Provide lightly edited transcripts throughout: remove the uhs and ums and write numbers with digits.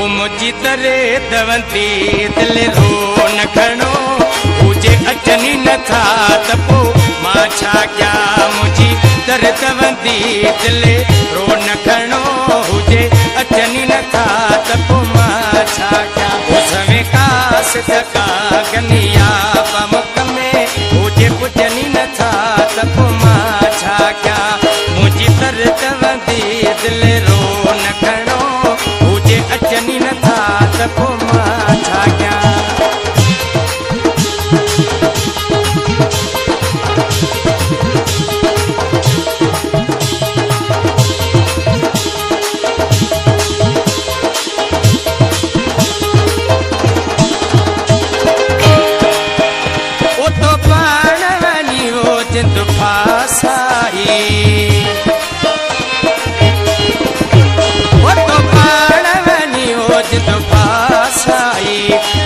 मुझी तरे दवंती दिल रो न खणो हुजे अचनी नथा त पो मां छा क्या मुझी तर दवंती दिल रो न खणो हुजे अचनी नथा त पो मां छा क्या उसमें कास धका कनिया पमक में हुजे पुजनी नथा त पो मां छा क्या मुझी तर दवंती दिल रो न खणो हुजे अचनी नथा त पो मां छा क्या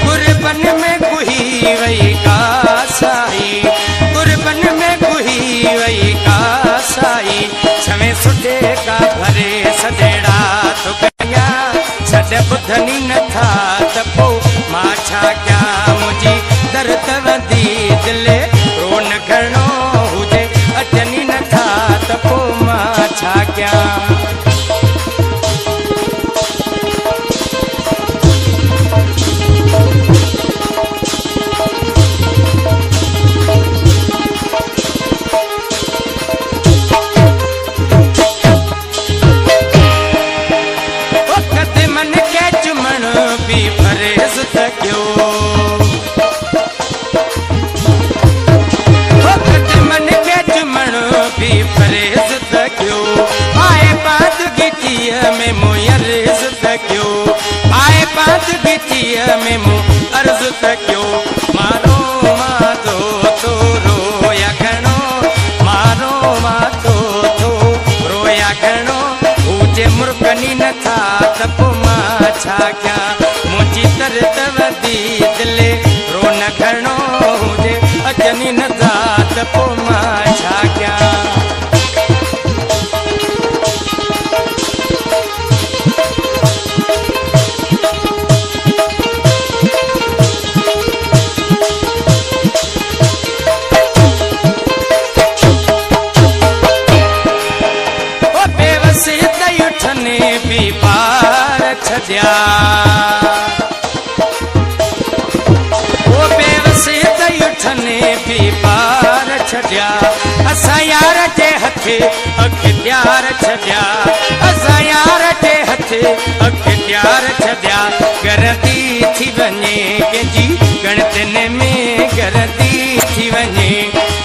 कुर्बन में गुही वही का साई कुर्बन में गुही वही का साई समय सुठे का भरे सजेड़ा तो कया सद बुधनी नथा त पो मां छा क्या मुझी दर्द वधी दिल रो न घणो हुजे अचनी नथा त पो मां छा क्या में मु अर्ज तक्यो मारो मातो तो रोया घणो मारो मातो तो रोया घणो हुजे मुर्कनी नथा त पो मां छा क्या मुझी दर्द वधी दिल रो न घणो हुजे अचनी नथा त पो मां छा क्या छड्या ओ बेवसी तई उठने भी पार छड्या असा यार जे हथे अख्तियार छड्या असा यार जे हथे अख्तियार छड्या गरती थी वने के जी गणतने में गरती थी वने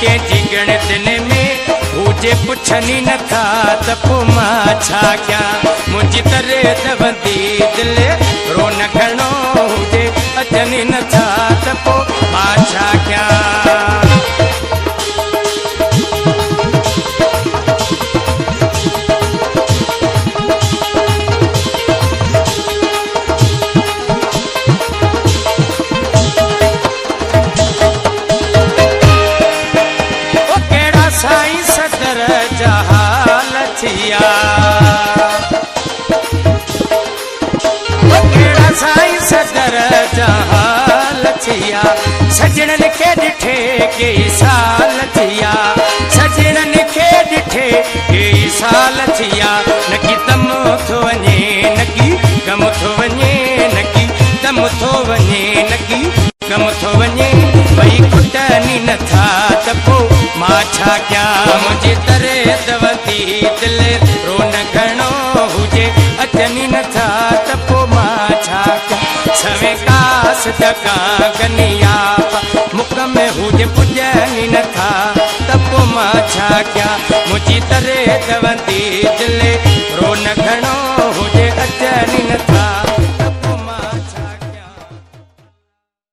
के जी गणतने में हुजे पुछनी नथा त पो मां छा क्या मुझी तरे दवंती दिल रो न घणो हुजे अचनी नथा त पो मां छा क्या सजणन खे ॾिठे कई साल थिया सजणन खे ॾिठे कई साल थिया नकी दम थो वञे नकी गम थो वञे नकी दम थो वञे नकी गम थो वञे भई खुटनी नथा त पो मां छा क्या मुझी तरे दवंती दिल रो न घणो हुजे अचनी नथा त पो मां छा क्या सवे कास धका कनिया मुख में हुजे पुजनी नथा त पो मां छा क्या मुझी तरे दवंती दिल रो न घणो हुजे अचनी नथा।